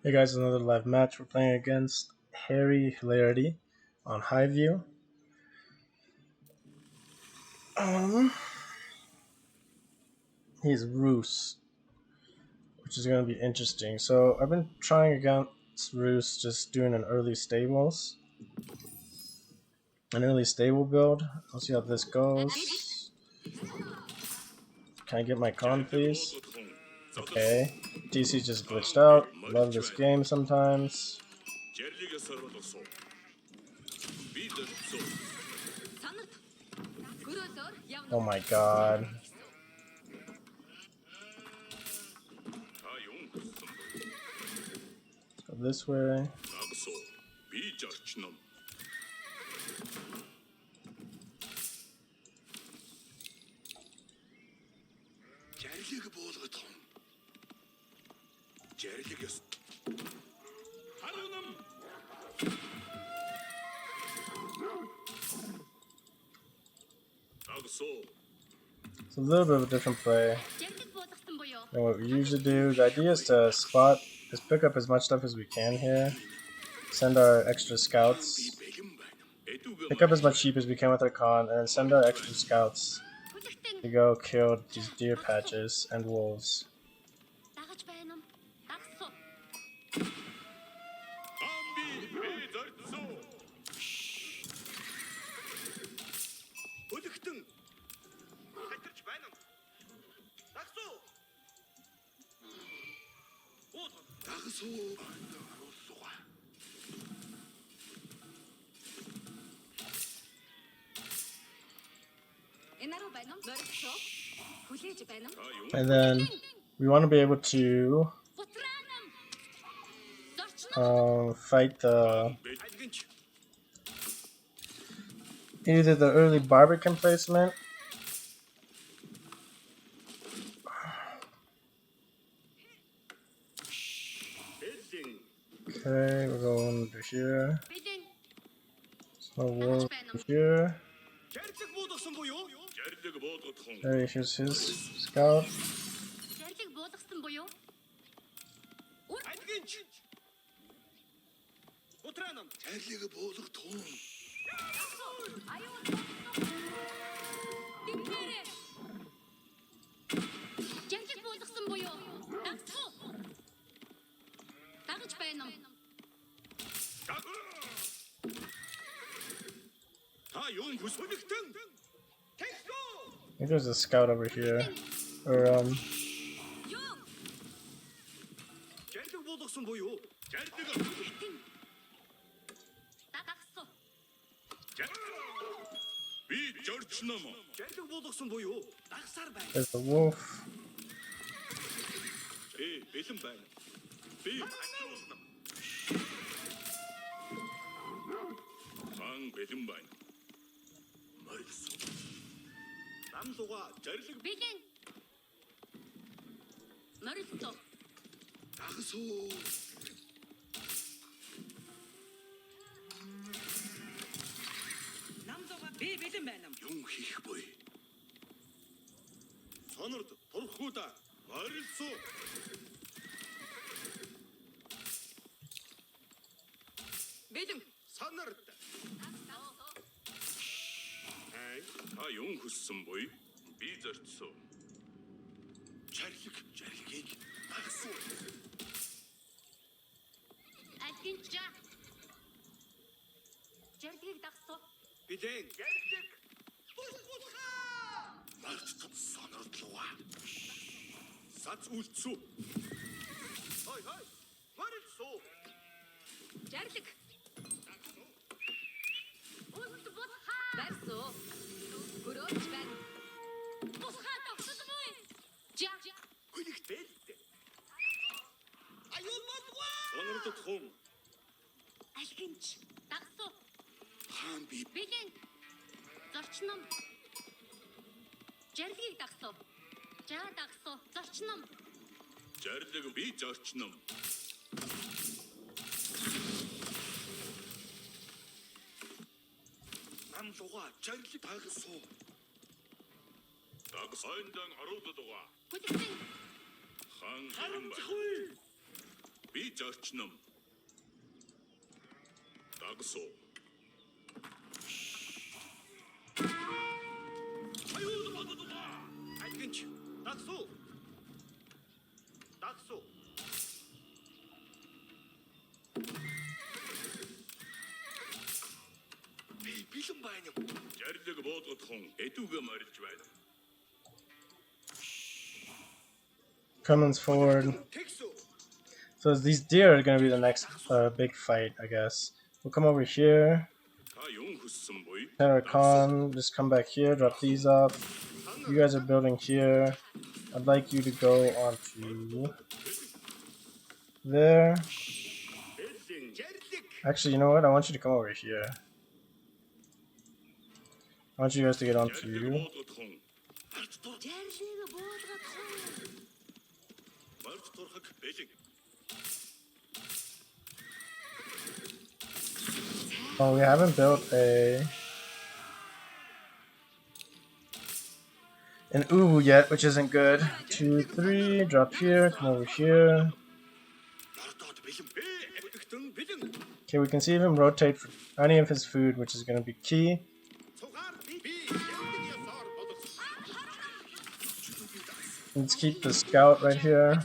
Hey guys, another live match. We're playing against Harry Hilarity on highview. He's Roos, which is going to be interesting. So I've been trying against Roos, just doing an early stable build. I'll see how this goes. Can I get my con, please? Okay. DC just glitched out. Love this game sometimes. Oh my god. Go this way. It's a little bit of a different play than what we usually do. The idea is to pick up as much stuff as we can here. Send our extra scouts. Pick up as much sheep as we can with our con, and then send our extra scouts to go kill these deer patches and wolves. And then we want to be able to fight either the early barbican placement Okay, we're going to here. No war here. Okay, here's his scout. I think there's a scout over here. Or there's the wolf. Coming forward. So these deer are gonna be the next big fight, I guess. We'll come over here. Terracon, just come back here, drop these off. You guys are building here. I'd like you to go onto there. Actually, you know what? I want you to come over here. I want you guys to get onto. Oh, we haven't built an Uwu yet, which isn't good. 2, 3, drop here, come over here. Okay, we can see him rotate for any of his food, which is going to be key. Let's keep the scout right here.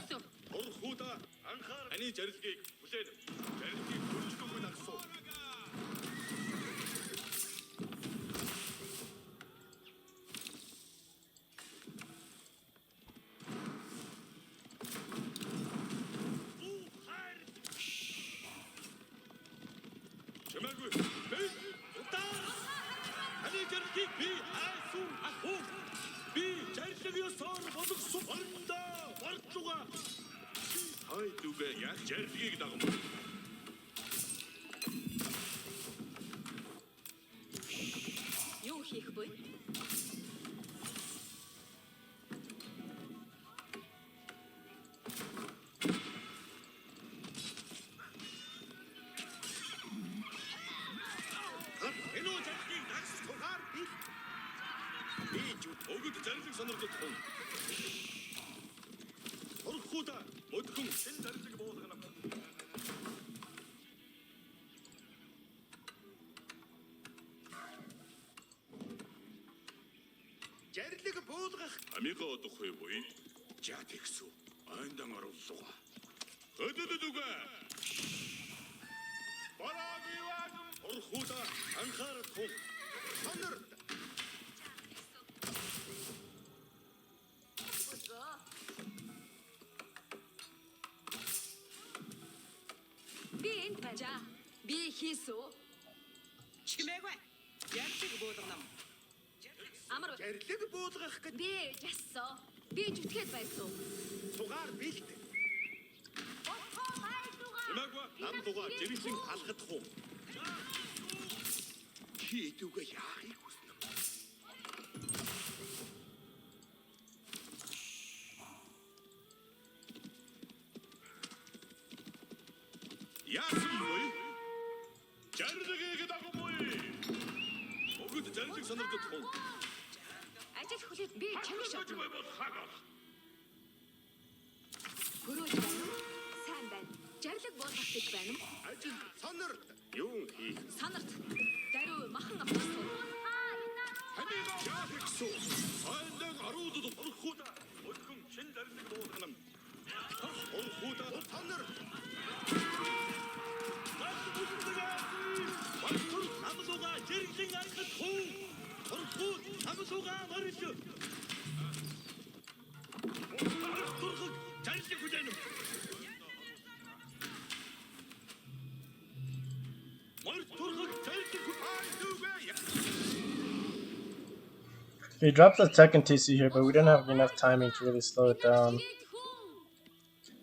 We dropped the second TC here, but we didn't have enough timing to really slow it down.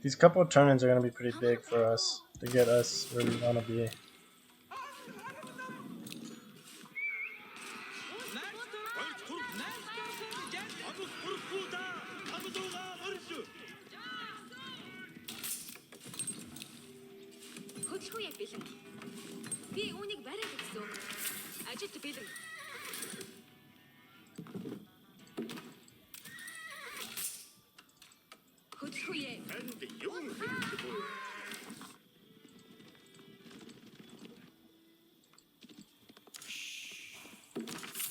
These couple of turn-ins are going to be pretty big for us to get us where we want to be.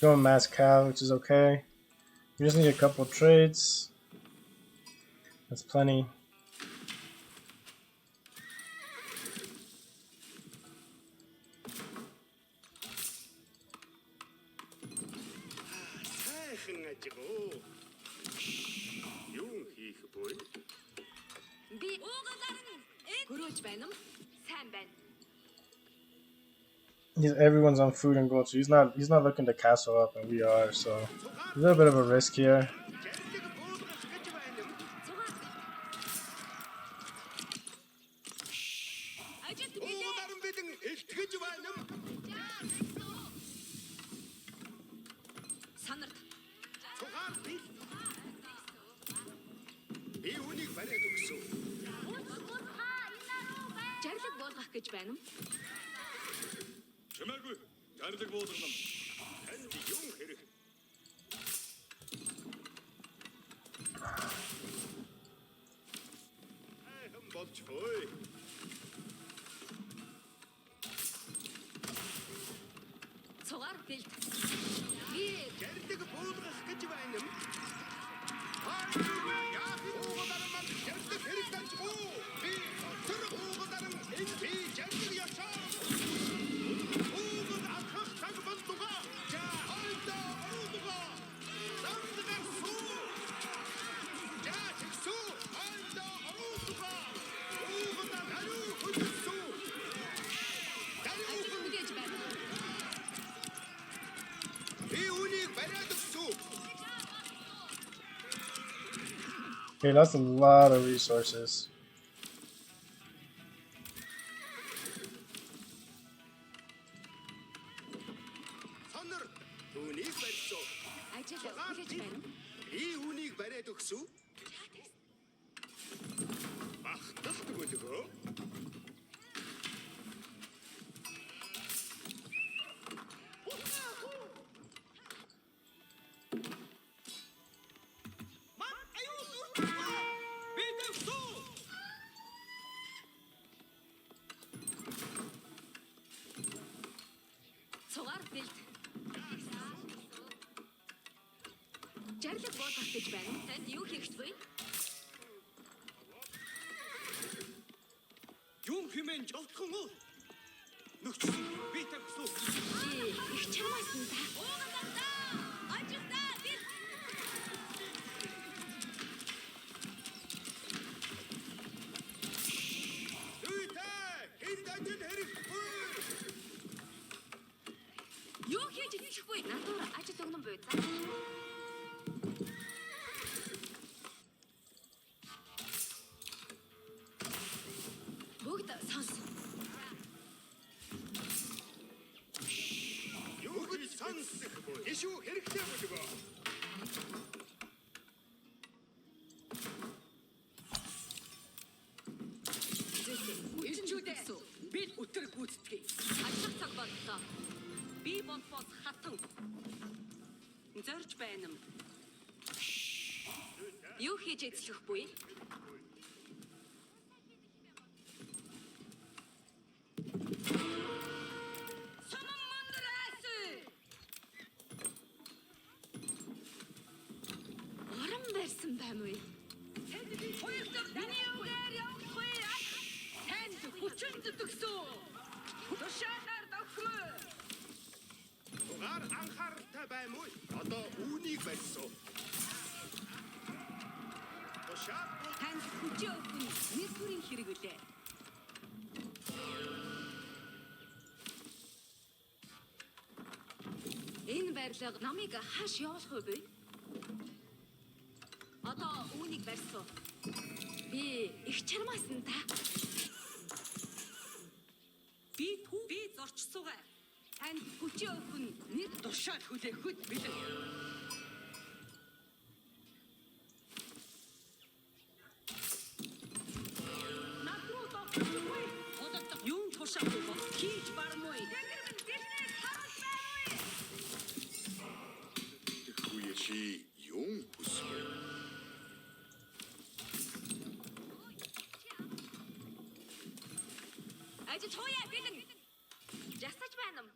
going mass cow, which is okay. We just need a couple trades. That's plenty. Everyone's on food and gold, so he's not looking to castle up, and we are, so a little bit of a risk here. Okay, that's a lot of resources. Намыг хааш явуулах вэ? Одоо үүнийг барьсан. Би их чармаасан та. Би зорчсуугаа. Танд хүчээ өгөн нэг тушаал хүлээхэд бэлэн. Надруу тохиолгүй. Одоо юм тушаал хийж бармой. Ажил хууя бэлэн. Жасаж байна уу?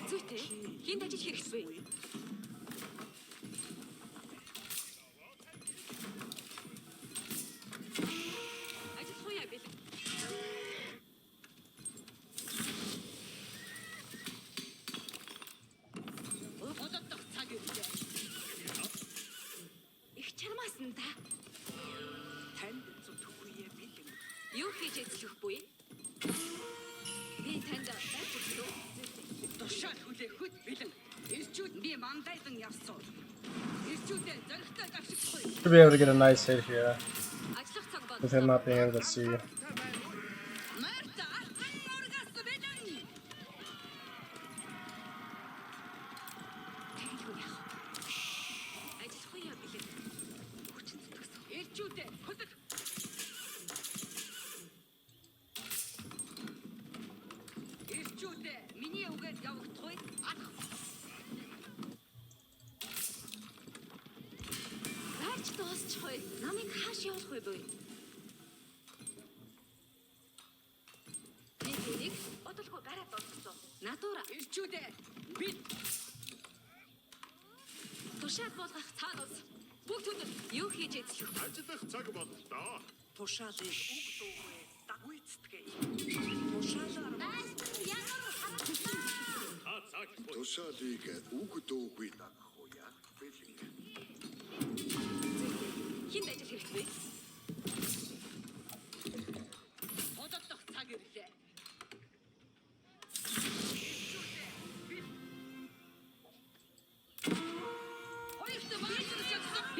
Зүйтэй. Хинт ажил хэрэгсвэ? Ажил хуяа бэлэг. Одоодох цаг үедээ. Их чармаасан да. Танд зүтгэхүйе бэлэг. Юу хийж эзлэх буй? Би танд дайгуулсан. Тушаал хүлээхэд бэлэн. Ирчүүд би мандайдан явсан. Ирчүүдээ зөрөгтэй давшиггүй. Should be able to get a nice hit here Ажиллах цаг бол. with him not being able to see. Марта аргас бэлэн. Ажил хуяа бэлэн. Хүчин зүтгэсэн. Ирчүүдээ хөдөл. Ирчүүдээ миний үгээр явагдахгүй. Яаж дуусчихвэ? Намайг хааш явуулах вэ бүй? Би тэрийг бодолгүй гараад дууссан. Натура ирчүүдээ бид тушаал болгох цаанаас бүгд өндөр юу хийж эзлэх вэ? Ажиллах цаг боллоо. Тушаалыг үг дуугүй дагүйцэтгэе. Тушаалаар Та цаг Тушаалыг үг дуугүй дагах уу яа? Бэлэн. хинт ажил хэрэгтэй. Одоодох цаг ирлээ. Хоёрт мандайдан явсан.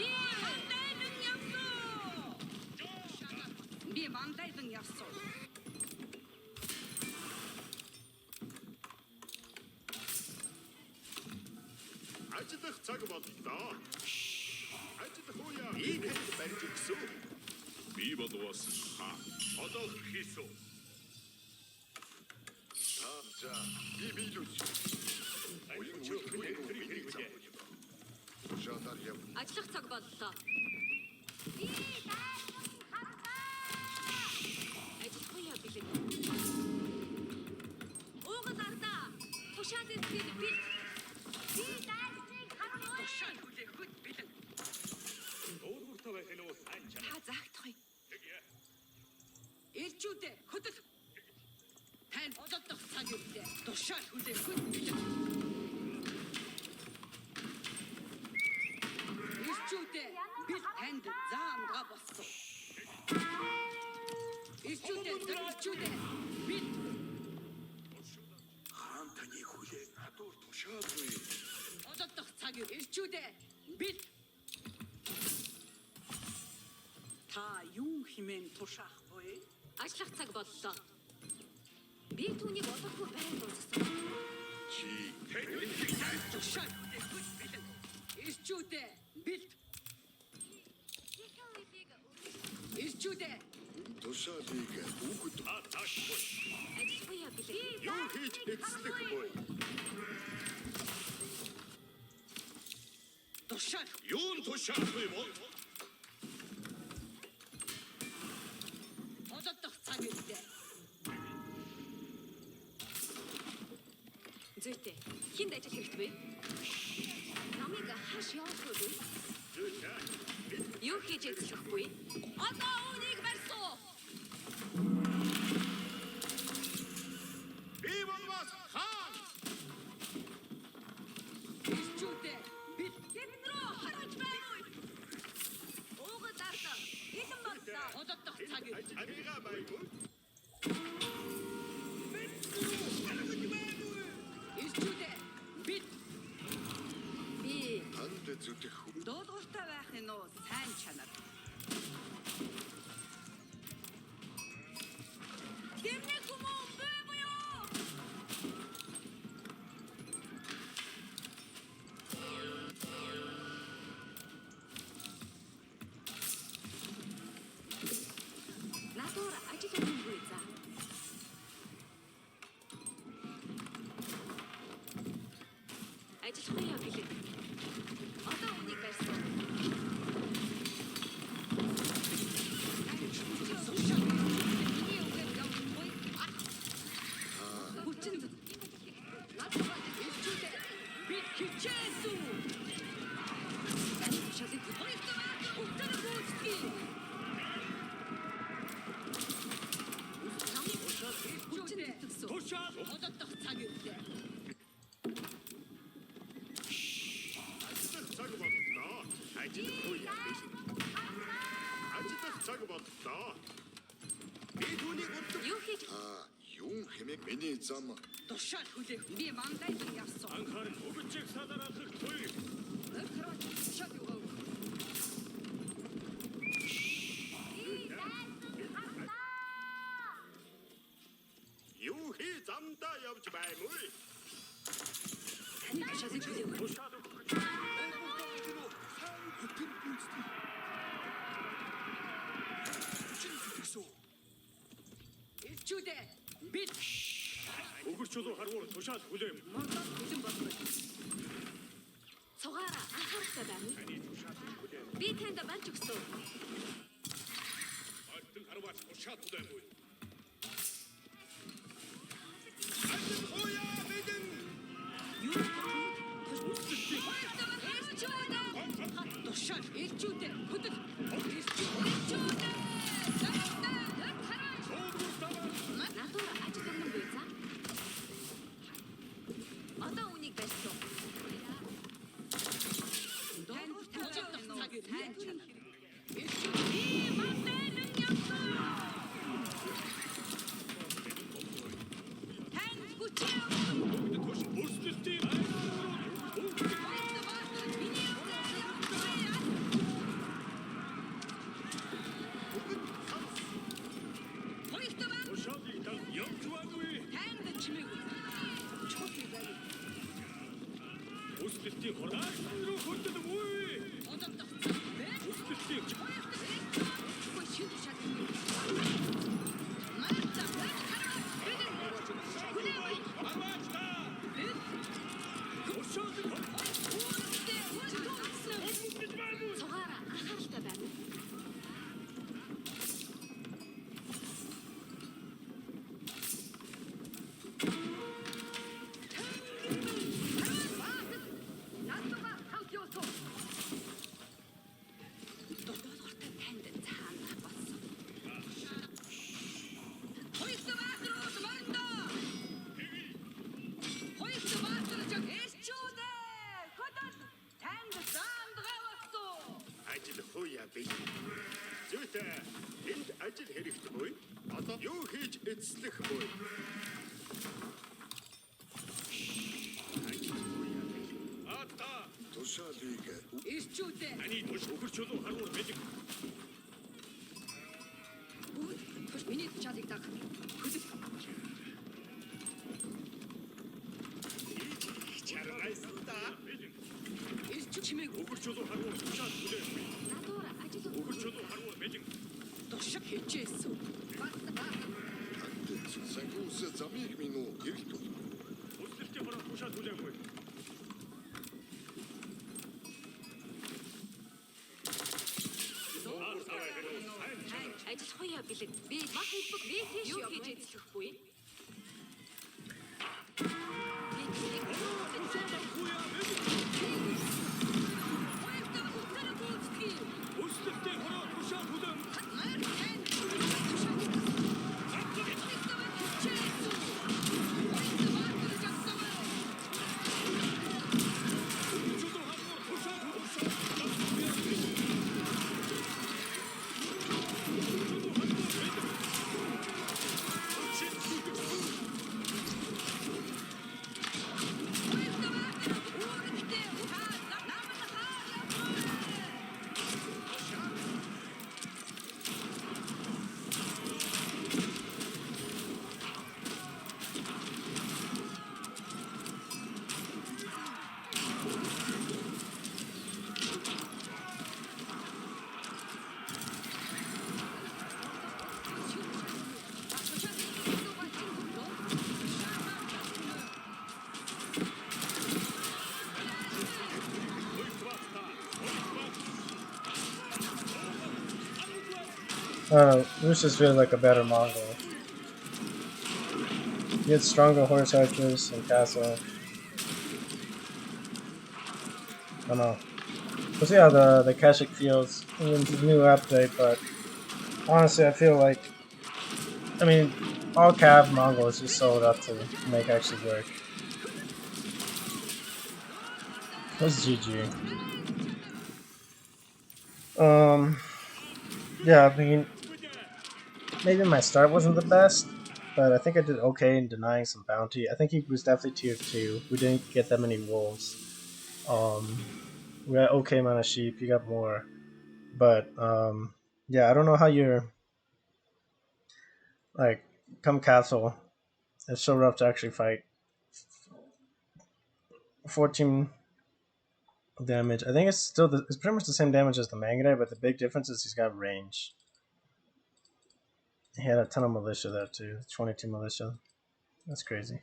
Би мандайдан явсан. ажиллах цаг боллоо. Ажиллах уу яа? Ийм хэд барьж өгсөн. Би бол бас одоо хийсэн. За, би билүүч. Уян үйл Тушаалаар яв. Ажиллах цаг боллоо. Ажил хуяа бэлэг. Уугад ардаа. Тушаалын тэр бэлэг. Би дайсныг харуулъя. Тушаал хүлээхэд бэлэг. Өөрөөртөө байх нь сайн чанар. Та заагдахгүй. Ирчүүдээ хөдөл. Тань одоодох цаг үедээ тушаал хүлээхэд бэлэг. Ирчүүдээ бид танд заамга болсон. Ирчүүдээ ирчүүдээ бид Хаан таны хүлээ надуур тушаалгүй. одоодох цаг ирчүүдээ бид та юу хэмээн тушаах вэ? Ажиллах цаг боллоо. Би түүнийг одоогүй барай дууссан. Чи Тушаал бэлэн. Ирчүүдээ бид ирчүүдээ тушаалыг үг Та таашгүй. ажил хуяа бэлэн. Юу хийж эзлэх вэ? Тушаал Юун тушаахгүй бол? одоодох цаг үедээ. Зүйтэй. Хинт ажил хэрэгтэй вэ? Намайг хааш явуулах вэ? Юу хийж эзлэх вэ? Одоо үнийг барьсан. Би бол бас хаан. Ирчүүдээ бид рүү харж байна уу? Уугад ардаа. Хилэн боллоо. Одоодох цаг үедээ. Арига байгуу. Ирчүүдээ бид танд зүтэх хүн. дуулууртай байх нь уу сайн чанар. Гэмнэх хүмүүс бай буюу. Натур ажил ажил хоёо билээ. Одоо үнийг барьсан. Миний үгээр явахгүй. Хүчин. Надад хэлчихээ. Би хичээсэн. Шалит хоёртоо утар гүйцэтгэе. Хүчин төгсөө. Тушаал Одоодох цаг үедээ. ажил цаг боллоо. Ажил хууя биш. Ажил цаг боллоо. Би түүнийг өдөр Юу хийж Юун хэмээх миний зам тушаал хүлээх. Би мандай явсан. анхаарал өгчийг садарах туй. Нөхрөө шат юу. Юу хий замдаа явж баймгүй. Таны шалит хүлээх. Тушаал Элчүүдэ. Бид өгөрчөлөө харгуур тушаал хүлэм. Монгол хүлэн болно. Цугаараа анхаарахтай байна. Би танд банч өгсөн. Алтан харваач тушаал хүлэм. Ажил хууя бидэн. Юу элчүүдэ. Тушаал элчүүдэ. Хөдөл. Элчүүдэ. Надад ажил өгнө байцаа. Одоо үнийг барьсан. Туш бүрсдэлтийн тушаалыг тань явж байггүй. Бүрсдэлтийн хорнаас руу хөдөлгөө. Бүрсдэлтийн харваач та. Цугаараа анхааралтай байна. Дуртай танд цаана болсон. Хоёрт баатрууд мондо. Хоёрт баатрууд эсчүүдэ. Хөдөл танд заамдгаа болсон. Ажил хууя бий. Зүйтэй энд ажил хэрэгтэйгүй. Одоо юу хийж эцэслэх вэ? Ажил хууя бий. Ата тушаалыг Эсчүүдэ. таны туш өгөрчөлөө харгуур байдаг. Хүч миний чалыг даг. Хөдөл. Чаргайсанда Эсчүү чимээг өгөрчөлөө харгуур тушаал хүлээх. надад ажил Өгөрчөлөө харгуур байдаг. тушаг хийжээсэн. загуус замыг минь гэрэлт Бүрсдэлтийн хороо тушаал хүлээх. Ажил хоёо бэлэг. Би мах хэлбэг би тийш юу хийж эзлэх буй. Бүрсдэлтийн хороо тушаал хүлээх. Өгөрчөлөө харгуур тушаал Rus just feels like a better Mongol. He had stronger horse archers and castle. I don't know. We'll see how the Kashik feels in his new update, but honestly, I feel like, I mean, all Cav Mongol is just sold up to make actually work. What's GG? Um, yeah, I mean, maybe my start wasn't the best, but I think I did okay in denying some bounty. I think he was definitely tier 2. We didn't get that many wolves. We had okay amount of sheep. He got more. But, yeah, I don't know how you're, like, come castle. It's so rough to actually fight. 14 damage. I think it's still it's pretty much the same damage as the Mangudai, but the big difference is he's got range. He had a ton of militia there too. 22 militia. That's crazy.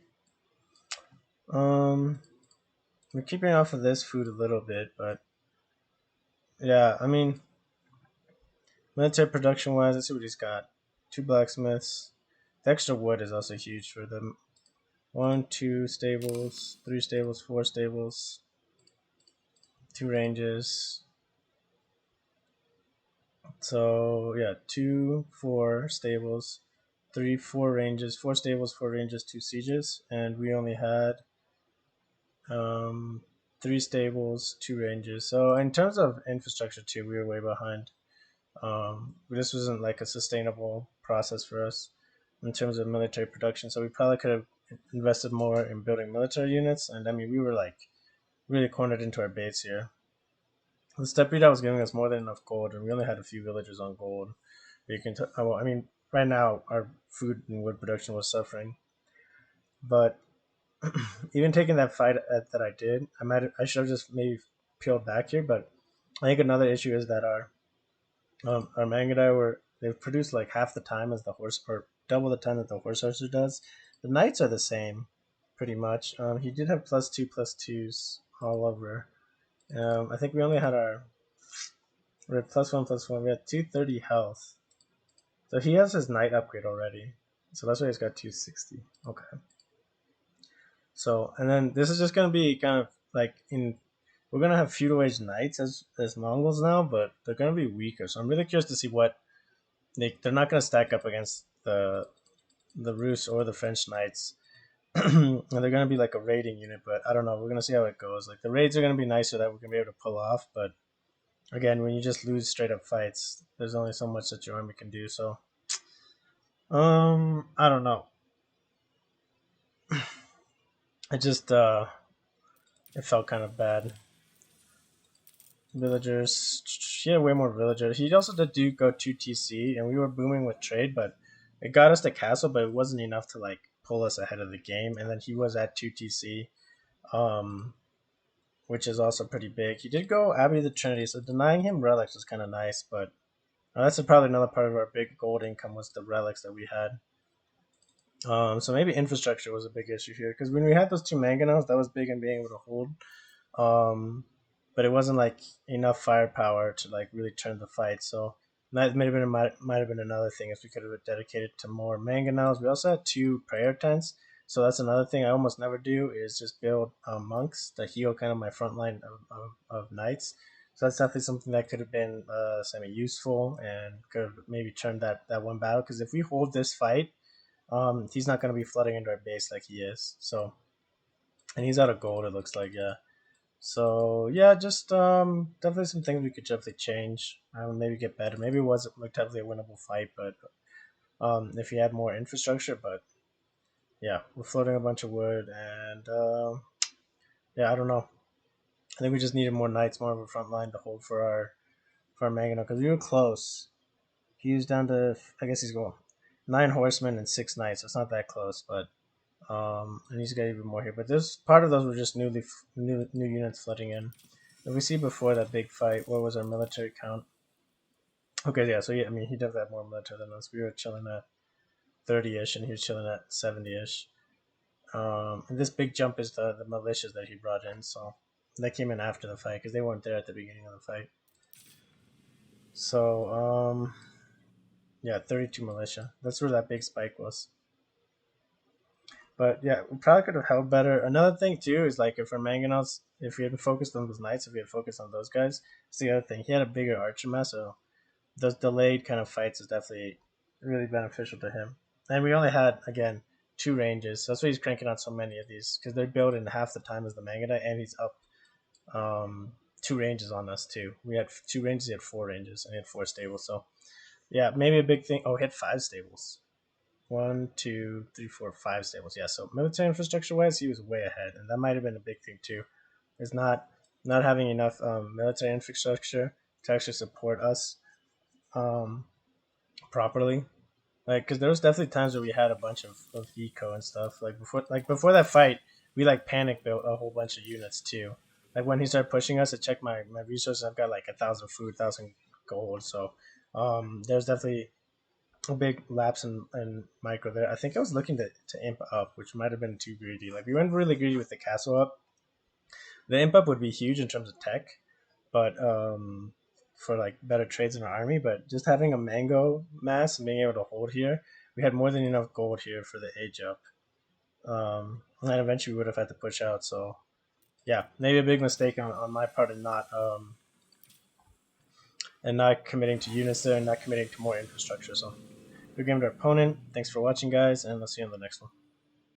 Um, we're keeping off of this food a little bit, but yeah, I mean, military production wise, let's see what he's got. 2 blacksmiths. The extra wood is also huge for them. 1, 2 stables, 3 stables, 4 stables, 2 ranges. So yeah, 2, 4 stables, 3, 4 ranges, 4 stables, 4 ranges, 2 sieges, and we only had um, 3 stables, 2 ranges. So in terms of infrastructure too, we were way behind. This wasn't like a sustainable process for us in terms of military production. So we probably could have invested more in building military units. And I mean, we were like really cornered into our base here. The steppe that was giving us more than enough gold, and we only had a few villagers on gold. You can, well, I mean, right now our food and wood production was suffering, but even taking that fight that I did, I should have just maybe peeled back here. But I think another issue is that our Mangudai were they've produced like half the time as the horse, or double the time that the horse archer does. The knights are the same, pretty much. He did have +2/+2s all over. I think we only had we had +1/+1. We had 230 health. So he has his knight upgrade already. So that's why he's got 260. Okay. So and then this is just gonna be kind of like in we're gonna have feudal age knights as Mongols now, but they're gonna be weaker. So I'm really curious to see what they're not gonna stack up against the Rus or the French knights. And they're gonna be like a raiding unit, but I don't know. We're gonna see how it goes. Like the raids are gonna be nicer that we're gonna be able to pull off, but again, when you just lose straight up fights, there's only so much that your army can do. So I don't know. I just it felt kind of bad. Villagers, he had way more villagers. He also did do go 2 TC, and we were booming with trade, but it got us to castle, but it wasn't enough to like pull us ahead of the game. And then he was at 2 TC, um, which is also pretty big. He did go Abbey of the Trinity, so denying him relics was kind of nice, but that's probably another part of our big gold income was the relics that we had. So maybe infrastructure was a big issue here because when we had those 2 mangonels, that was big in being able to hold. Um, but it wasn't like enough firepower to like really turn the fight. So that might have been another thing if we could have dedicated to more mangonels. We also had 2 prayer tents, so that's another thing I almost never do is just build monks to heal kind of my front line of knights. So that's definitely something that could have been semi useful and could have maybe turned that one battle because if we hold this fight, he's not going to be flooding into our base like he is. So and he's out of gold. It looks like yeah. So yeah, just definitely some things we could definitely change. Maybe get better. Maybe it wasn't like definitely a winnable fight, but if you had more infrastructure. But yeah, we're floating a bunch of wood, and yeah, I don't know. I think we just needed more knights, more of a front line to hold for our Mangano because we were close. He was down to I guess he's going 9 horsemen and 6 knights. So it's not that close, but and he's got even more here. But this part of those were just new units flooding in. If we see before that big fight, what was our military count? Okay, yeah, so yeah, I mean, he definitely had more military than us. We were chilling at 30-ish, and he was chilling at 70-ish. And this big jump is the militias that he brought in, so that came in after the fight because they weren't there at the beginning of the fight. So, Yeah, 32 militia. That's where that big spike was. But yeah, we probably could have held better. Another thing too is like if our mangonauts, if we had focused on those knights, if we had focused on those guys, it's the other thing. He had a bigger archer mass, so those delayed kind of fights is definitely really beneficial to him. And we only had again 2 ranges, so that's why he's cranking out so many of these because they're built in half the time as the Mangada, and he's up 2 ranges on us too. We had 2 ranges, he had 4 ranges, and he had 4 stables. So yeah, maybe a big thing. Oh, he had 5 stables. One, two, three, four, 5 stables. Yeah, so military infrastructure wise, he was way ahead, and that might have been a big thing too. Is not having enough military infrastructure to actually support us um, properly. Because there was definitely times where we had a bunch of eco and stuff. Before that fight, we panic built a whole bunch of units too. Like when he started pushing us, I checked my resources. I've got like 1,000 food, 1,000 gold. So there's definitely a big lapse in micro there. I think I was looking to imp up, which might have been too greedy. Like we went really greedy with the castle up. The imp up would be huge in terms of tech, but for like better trades in our army. But just having a mango mass and being able to hold here, we had more than enough gold here for the age up. And then eventually we would have had to push out. So yeah, maybe a big mistake on my part in not committing to units there and not committing to more infrastructure. So good game to our opponent. Thanks for watching, guys, and I'll see you on the next one.